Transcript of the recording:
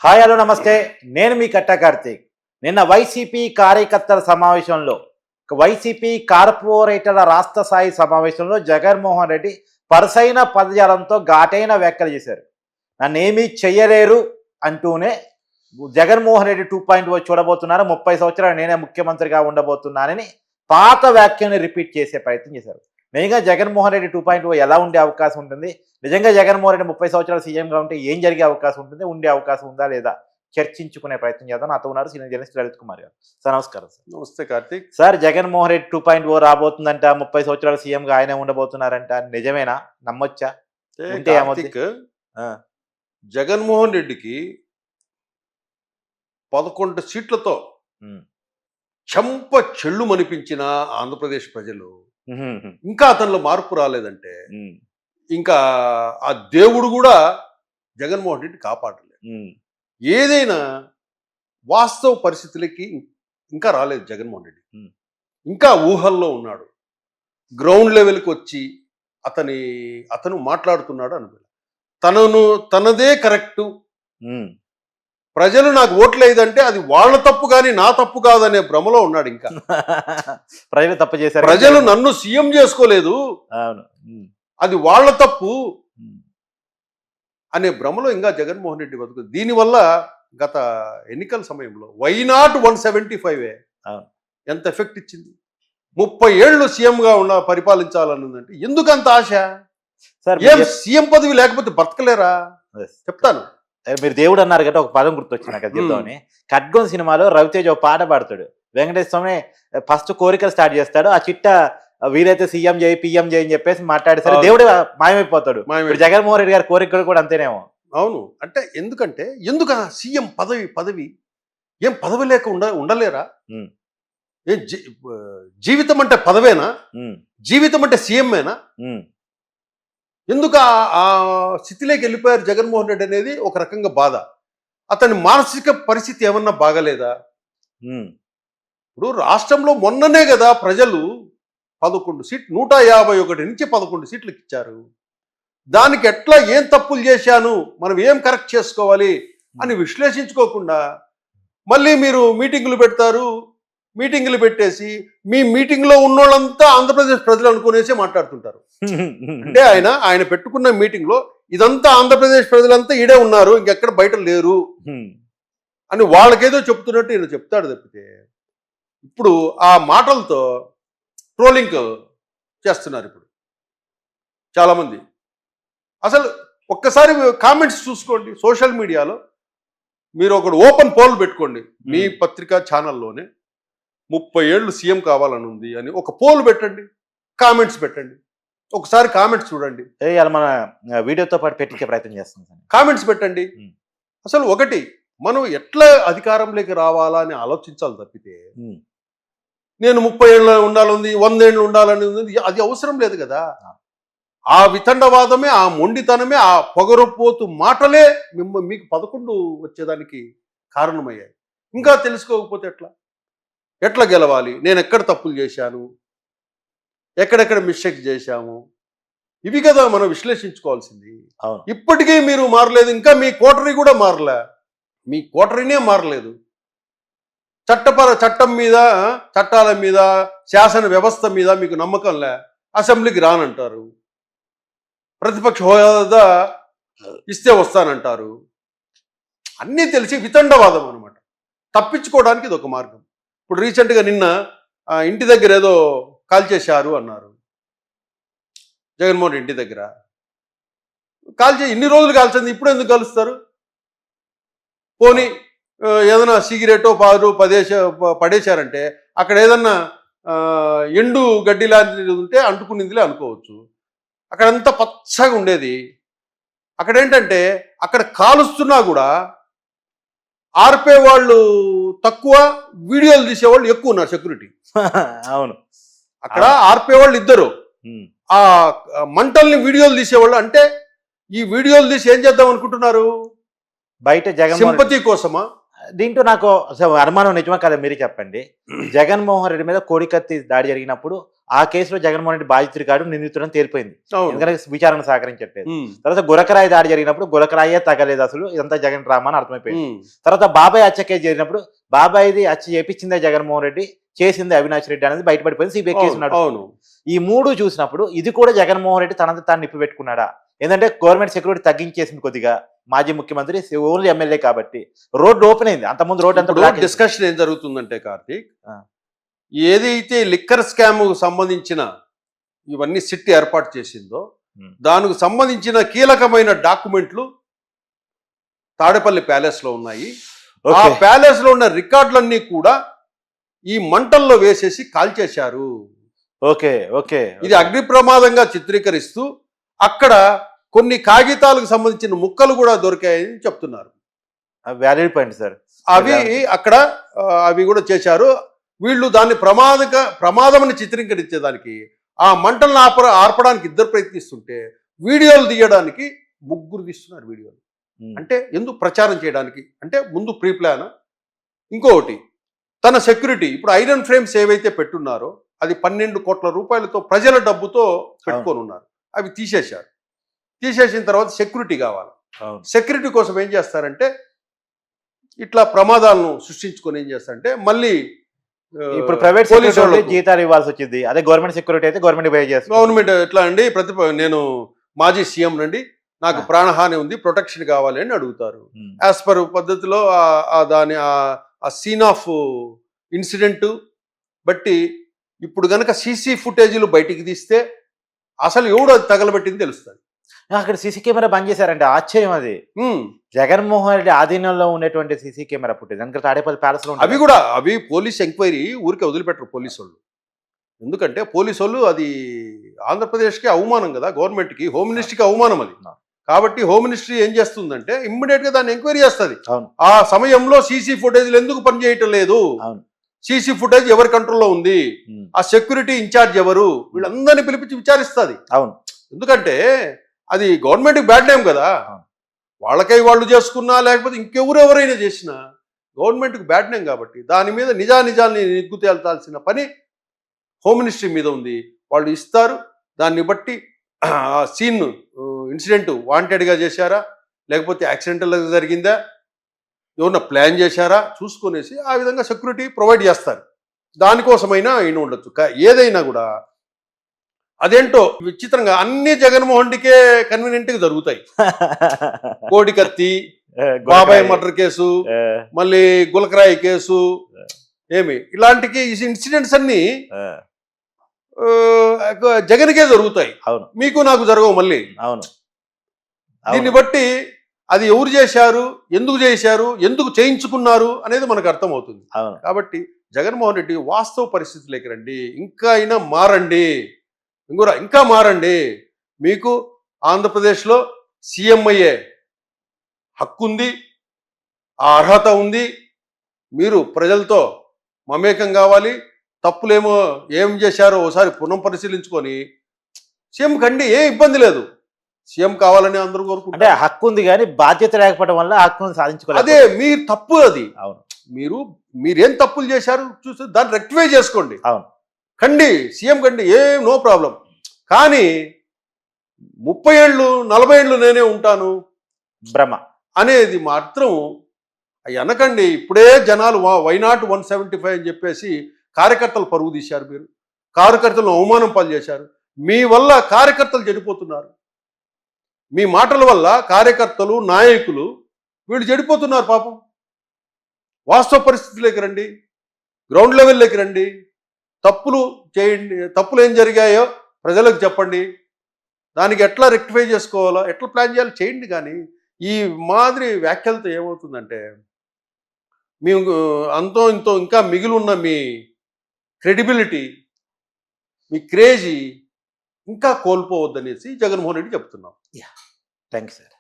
Hi hello నమస్తే. నేను మీ కట్ట కార్తీక్. నిన్న వైసీపీ కార్యకర్తల సమావేశంలో వైసీపీ కార్పొరేటర్ల రాష్ట్ర స్థాయి సమావేశంలో జగన్మోహన్ రెడ్డి పరసైన పదజాలంతో ఘాటైన వ్యాఖ్యలు చేశారు. నన్నేమీ చెయ్యలేరు అంటూనే జగన్మోహన్ రెడ్డి 2.0 చూడబోతున్నారు, 30 సంవత్సరాలు నేనే ముఖ్యమంత్రిగా ఉండబోతున్నానని పాత వ్యాఖ్యని రిపీట్ చేసే ప్రయత్నం చేశారు. నిజంగా జగన్మోహన్ రెడ్డి 2.0 ఎలా ఉండే అవకాశం ఉంటుంది? నిజంగా జగన్మోహన్ రెడ్డి 30 సంవత్సరాలు సీఎంగా ఉంటే ఏం జరిగే అవకాశం ఉంటుంది? ఉండే అవకాశం ఉందా లేదా చర్చించుకునే ప్రయత్నం చేద్దాం. నాతో ఉన్నారు సీనియర్ జర్నలిస్ట్ లలిత్ కుమార్ గారు. సార్ నమస్కారం. సార్ నమస్తే కార్తీక్. సార్, జగన్మోహన్ రెడ్డి 2.0 రాబోతుందంట, 30 సంవత్సరాలు సీఎంగా ఆయనే ఉండబోతున్నారంట. నిజమేనా? నమ్మొచ్చా? ఉంటే ఏమవుతుంది? జగన్మోహన్ రెడ్డికి 11 సీట్లతో చెంప చెళ్ళు మనిపించిన ఆంధ్రప్రదేశ్ ప్రజలు ఇంకా అతనిలో మార్పు రాలేదంటే ఇంకా ఆ దేవుడు కూడా జగన్మోహన్ రెడ్డి కాపాడలేదు. ఏదైనా వాస్తవ పరిస్థితులకి ఇంకా రాలేదు జగన్మోహన్ రెడ్డి. ఇంకా ఊహల్లో ఉన్నాడు. గ్రౌండ్ లెవెల్కి వచ్చి అతను మాట్లాడుతున్నాడు అనుకో, తనదే కరెక్టు, ప్రజలు నాకు ఓట్లు లేదంటే అది వాళ్ళ తప్పు కానీ నా తప్పు కాదనే భ్రమలో ఉన్నాడు. ఇంకా ప్రజలు తప్పు చేశారు, ప్రజలు నన్ను సీఎం చేసుకోలేదు, అది వాళ్ళ తప్పు అనే భ్రమలో ఇంకా జగన్మోహన్ రెడ్డి బతుకు. దీనివల్ల గత ఎన్నికల సమయంలో వైనాట్ 175 ఎంత ఎఫెక్ట్ ఇచ్చింది. 30 ఏళ్ళు సీఎంగా పరిపాలించాలనుందంటే ఎందుకంత ఆశ? ఏం సీఎం పదవి లేకపోతే బతకలేరా? చెప్తాను. మీరు దేవుడు అన్నారు కదా, ఒక పదం గుర్తొచ్చి నాకు అది చెప్తామని. ఖడ్గం సినిమాలో రవితేజ్ ఒక పాట పాడతాడు. వెంకటేశ్వర స్వామి ఫస్ట్ కోరికలు స్టార్ట్ చేస్తాడు, ఆ చిట్ట వీరైతే సీఎం చేయి పిఎం చేయి అని చెప్పేసి మాట్లాడేసరి దేవుడు మాయమైపోతాడు. జగన్మోహన్ రెడ్డి గారి కోరికలు కూడా అంతేనేమో. అవును. అంటే ఎందుకు సీఎం పదవి ఏం పదవి లేక ఉండలేరా? ఏం జీవితం అంటే పదవేనా? జీవితం అంటే సీఎంఏనా? ఎందుకు ఆ స్థితిలోకి వెళ్ళిపోయారు జగన్మోహన్ రెడ్డి అనేది ఒక రకంగా బాధ. అతని మానసిక పరిస్థితి ఏమన్నా బాగలేదా? ఇప్పుడు రాష్ట్రంలో మొన్ననే కదా ప్రజలు 11 సీట్లు 151 నుంచి 11 సీట్లకు ఇచ్చారు. దానికి ఎట్లా ఏం తప్పులు చేశాను, మనం ఏం కరెక్ట్ చేసుకోవాలి అని విశ్లేషించుకోకుండా మళ్ళీ మీరు మీటింగులు పెడతారు. మీటింగులు పెట్టేసి మీ మీటింగ్లో ఉన్నోళ్ళంతా ఆంధ్రప్రదేశ్ ప్రజలు అనుకునేసి మాట్లాడుతుంటారు. అంటే ఆయన పెట్టుకున్న మీటింగ్లో ఇదంతా ఆంధ్రప్రదేశ్ ప్రజలంతా ఈడే ఉన్నారు, ఇంకెక్కడ బయట లేరు అని వాళ్ళకేదో చెప్తున్నట్టు ఈయన చెప్తాడు తప్పితే, ఇప్పుడు ఆ మాటలతో ట్రోలింగ్ చేస్తున్నారు ఇప్పుడు చాలామంది. అసలు ఒక్కసారి కామెంట్స్ చూసుకోండి సోషల్ మీడియాలో. మీరు ఒకటి ఓపెన్ పోల్ పెట్టుకోండి మీ పత్రికా ఛానల్లోనే, 30 ఏళ్ళు సీఎం కావాలని ఉంది అని ఒక పోల్ పెట్టండి, కామెంట్స్ పెట్టండి, ఒకసారి కామెంట్స్ చూడండి. మన వీడియోతో పాటు పెట్టించే ప్రయత్నం చేస్తాం. కామెంట్స్ పెట్టండి. అసలు ఒకటి మనం ఎట్లా అధికారంలోకి రావాలా అని ఆలోచించాలి తప్పితే నేను 30 ఏళ్ళు ఉండాలని 100 ఏళ్ళు ఉండాలని ఉంది, అది అవసరం లేదు కదా. ఆ వితండవాదమే, ఆ మొండితనమే, ఆ పొగరపోతు మాటలే మీకు 11 వచ్చేదానికి కారణమయ్యాయి. ఇంకా తెలుసుకోకపోతే ఎట్లా గెలవాలి, నేను ఎక్కడ తప్పులు చేశాను, ఎక్కడెక్కడ మిస్టేక్ చేశాము, ఇవి కదా మనం విశ్లేషించుకోవాల్సింది. ఇప్పటికీ మీరు మారలేదు, ఇంకా మీ కోటరీ కూడా మారలే, మీ కోటరీనే మారలేదు. చట్టం మీద, చట్టాల మీద, శాసన వ్యవస్థ మీద మీకు నమ్మకంలే, అసెంబ్లీకి రానంటారు, ప్రతిపక్ష హోదా ఇస్తే వస్తానంటారు. అన్నీ తెలిసి వితండవాదం అనమాట. తప్పించుకోవడానికి ఇది ఒక మార్గం. ఇప్పుడు రీసెంట్గా నిన్న ఇంటి దగ్గర ఏదో కాల్ చేశారు అన్నారు. జగన్మోహన్ ఇంటి దగ్గర ఇన్ని రోజులు కాల్చింది, ఇప్పుడు ఎందుకు కలుస్తారు? పోనీ ఏదైనా సిగరెటో పారు పడేశారంటే అక్కడ ఏదన్నా ఎండు గడ్డి లాంటిది ఉంటే అంటుకునిందిలే అనుకోవచ్చు. అక్కడంతా పచ్చగా ఉండేది. అక్కడ ఏంటంటే అక్కడ కాలుస్తున్నా కూడా ఆర్పే వాళ్ళు తక్కువ, వీడియోలు తీసేవాళ్ళు ఎక్కువ ఉన్నారు సెక్యూరిటీ. అవును. అక్కడ ఆర్పే వాళ్ళు ఇద్దరు, ఆ మంటల్ని వీడియోలు తీసేవాళ్ళు. అంటే ఈ వీడియోలు తీసి ఏం చేద్దాం అనుకుంటున్నారు? బయట సింపతి కోసమా? దీంట్లో నాకు అనుమానం నిజమా కదా మీరే చెప్పండి. జగన్మోహన్ రెడ్డి మీద కోడికత్తి దాడి జరిగినప్పుడు ఆ కేసులో జగన్మోహన్ రెడ్డి బాధితుడు కాడు నిందితుడని తేలిపోయింది. అవును. ఎందుకంటే విచారణ సహకరించట్లేదు. ఉమ్, తర్వాత గురకరాయి దాడి జరిగినప్పుడు గురకరాయే తగలేదు, అసలు ఇదంతా జగన్ డ్రామా అని అర్థమైపోయింది. ఉమ్, తర్వాత బాబాయ్ హత్య కేసు జరిగినప్పుడు బాబాయ్ది హత్య చేపించిందే జగన్మోహన్ రెడ్డి, చేసింది అవినాష్ రెడ్డి అనేది బయటపడిపోయింది. సిబిఐ కేసు అవును, నడుస్తుంది. అవును. ఈ మూడు చూసినప్పుడు ఇది కూడా జగన్మోహన్ రెడ్డి తనది తాను నిప్పి పెట్టుకున్నాడా? ఏంటంటే గవర్నమెంట్ సెక్యూరిటీ తగ్గించేసింది కొద్దిగా, మాజీ ముఖ్యమంత్రి ఓన్లీ ఎమ్మెల్యే కాబట్టి రోడ్డు ఓపెన్ అయింది. అంతకుముందు రోడ్డు అంతా ఇప్పుడు బ్లాక్ అయింది. డిస్కషన్ ఏం జరుగుతుందంటే కార్తీక్, ఆ. ఏదైతే లిక్కర్ స్కామ్ సంబంధించిన ఇవన్నీ సిట్ ఏర్పాటు చేసిందో ఉమ్. దానికి సంబంధించిన కీలకమైన డాక్యుమెంట్లు తాడేపల్లి ప్యాలెస్ లో ఉన్నాయి. ఆ ఓకే. ప్యాలెస్ లో ఉన్న రికార్డులన్నీ కూడా ఈ మంటల్లో వేసేసి కాల్చేశారు. ఓకే. ఓకే. ఇది అగ్ని ప్రమాదంగా చిత్రీకరిస్తూ అక్కడ కొన్ని కాగితాలకు సంబంధించిన ముక్కలు కూడా దొరికాయని చెప్తున్నారు. Valid point sir. అవి అక్కడ అవి కూడా చేశారు. వీళ్ళు దాన్ని ప్రమాదమని చిత్రీకరించేదానికి ఆ మంటలను ఆర్పడానికి ఇద్దరు ప్రయత్నిస్తుంటే వీడియోలు తీయడానికి ముగ్గురు తీస్తున్నారు వీడియోలు. అంటే ఎందుకు ప్రచారం చేయడానికి, అంటే ముందు ప్రీ ప్లాన్. ఇంకొకటి తన సెక్యూరిటీ, ఇప్పుడు ఐరన్ ఫ్రేమ్స్ ఏవైతే పెట్టున్నారో అది 12 కోట్ల రూపాయలతో ప్రజల డబ్బుతో పెట్టుకొని ఉన్నారు. అవి తీసేశారు. తీసేసిన తర్వాత సెక్యూరిటీ కావాలి. సెక్యూరిటీ కోసం ఏం చేస్తారంటే ఇట్లా ప్రమాదాలను సృష్టించుకొని ఏం చేస్తారంటే మళ్ళీ ఇప్పుడు ప్రైవేట్ సెక్యూరిటీ జీతాలు ఇవ్వాల్సి వచ్చింది. అదే గవర్నమెంట్ సెక్యూరిటీ అయితే గవర్నమెంట్ పే చేస్తుంది. గవర్నమెంట్ ఎట్లా అండి, నేను మాజీ సీఎం నండి, నాకు ప్రాణహాని ఉంది, ప్రొటెక్షన్ కావాలి అని అడుగుతారు. యాజ్ పర్ పద్ధతిలో దాని ఆ సీన్ ఆఫ్ ఇన్సిడెంట్ బట్టి ఇప్పుడు గనక సీసీ ఫుటేజీలు బయటికి తీస్తే అసలు ఎవడు అది తగలబెట్టింది తెలుస్తుంది. అక్కడ సీసీ కెమెరా బంద్ చేశారంటే ఆశ్చర్యం. అది జగన్మోహన్ రెడ్డి ఆధీనంలో ఉండేటువంటి సీసీ కెమెరా ఫుటేజ్ అందుకే తాడేపల్లి ప్యాలెస్ లో అవి పోలీస్ ఎంక్వైరీ ఊరికే వదిలిపెట్టరు పోలీసు వాళ్ళు. ఎందుకంటే పోలీసు వాళ్ళు అది ఆంధ్రప్రదేశ్కి అవమానం కదా, గవర్నమెంట్కి, హోమ్ మినిస్ట్రీకి అవమానం అది. కాబట్టి హోమ్ మినిస్ట్రీ ఏం చేస్తుందంటే ఇమ్మీడియట్ గా దాన్ని ఎంక్వైరీ చేస్తుంది. ఆ సమయంలో సీసీ ఫుటేజ్లు ఎందుకు పనిచేయటం లేదు, సీసీ ఫుటేజ్ ఎవరి కంట్రోల్లో ఉంది, ఆ సెక్యూరిటీ ఇన్ఛార్జ్ ఎవరు, వీళ్ళందరినీ పిలిపించి విచారిస్తుంది. అవును. ఎందుకంటే అది గవర్నమెంట్కి బ్యాడ్ నేమ్ కదా. వాళ్ళకై వాళ్ళు చేసుకున్నా లేకపోతే ఇంకెవరెవరైనా చేసినా గవర్నమెంట్కి బ్యాడ్ నేమ్ కాబట్టి దాని మీద నిజాల్ని నిగ్గు తేల్చాల్సిన పని హోమ్ మినిస్ట్రీ మీద ఉంది. వాళ్ళు ఇస్తారు. దాన్ని బట్టి ఆ సీన్ ఇన్సిడెంట్ వాంటెడ్గా చేశారా లేకపోతే యాక్సిడెంటల్గా జరిగిందా, ఎవరన్నా ప్లాన్ చేశారా చూసుకునేసి ఆ విధంగా సెక్యూరిటీ ప్రొవైడ్ చేస్తారు. దానికోసమైనా అయిన ఉండొచ్చు. ఏదైనా కూడా అదేంటో విచిత్రంగా అన్ని జగన్మోహన్ రెడ్డికే కన్వీనియంట్గా జరుగుతాయి. కోడికత్తి, బాబాయ్ మర్డర్ కేసు, మళ్ళీ గులకరాయి కేసు, ఇలాంటి ఇన్సిడెంట్స్ అన్ని జగన్కే జరుగుతాయి. అవును. మీకు నాకు జరగవు మళ్ళీ. అవును. దీన్ని బట్టి అది ఎవరు చేశారు, ఎందుకు చేయించుకున్నారు అనేది మనకు అర్థమవుతుంది. కాబట్టి జగన్మోహన్ రెడ్డి వాస్తవ పరిస్థితులకి రండి, ఇంకా మారండి. మీకు ఆంధ్రప్రదేశ్లో సీఎం అయ్యే హక్కు ఉంది, ఆ అర్హత ఉంది. మీరు ప్రజలతో మమేకం కావాలి. తప్పులేమో ఏం చేశారో ఒకసారి పునః పరిశీలించుకొని సీఎం కండి, ఏ ఇబ్బంది లేదు. సీఎం కావాలని అందరూ కోరుకుంటారు. అంటే హక్కు ఉంది కానీ బాధ్యత లేకపోవడం వల్ల హక్కును సాధించుకోలేదు. అదే మీరు తప్పు అది. అవును. మీరేం తప్పులు చేశారు చూసి దాన్ని రెక్టిఫై చేసుకోండి. అవును. కండి, సీఎం కండి, నో ప్రాబ్లం. కానీ 30 ఏళ్ళు 40 ఏళ్ళు నేనే ఉంటాను భ్రమ అనేది మాత్రం అవి అనకండి. ఇప్పుడే జనాలు వైనాట్ 175 అని చెప్పేసి కార్యకర్తలు పరుగు తీశారు. మీరు కార్యకర్తలను అవమానం పాలు చేశారు. మీ వల్ల కార్యకర్తలు చెడిపోతున్నారు. మీ మాటల వల్ల కార్యకర్తలు, నాయకులు వీళ్ళు చెడిపోతున్నారు. పాపం వాస్తవ పరిస్థితులకి రండి, గ్రౌండ్ లెవెల్లోకి రండి, తప్పులు చేయండి. తప్పులు ఏం జరిగాయో ప్రజలకు చెప్పండి. దానికి ఎట్లా రెక్టిఫై చేసుకోవాలో, ఎట్లా ప్లాన్ చేయాలో చేయండి. కానీ ఈ మాదిరి వ్యాఖ్యలతో ఏమవుతుందంటే మేము అంతో ఇంతో ఇంకా మిగిలి ఉన్న మీ క్రెడిబిలిటీ, మీ క్రేజీ ఇంకా కోల్పోవద్దనేసి జగన్మోహన్ రెడ్డి చెప్తున్నాం. Thanks sir.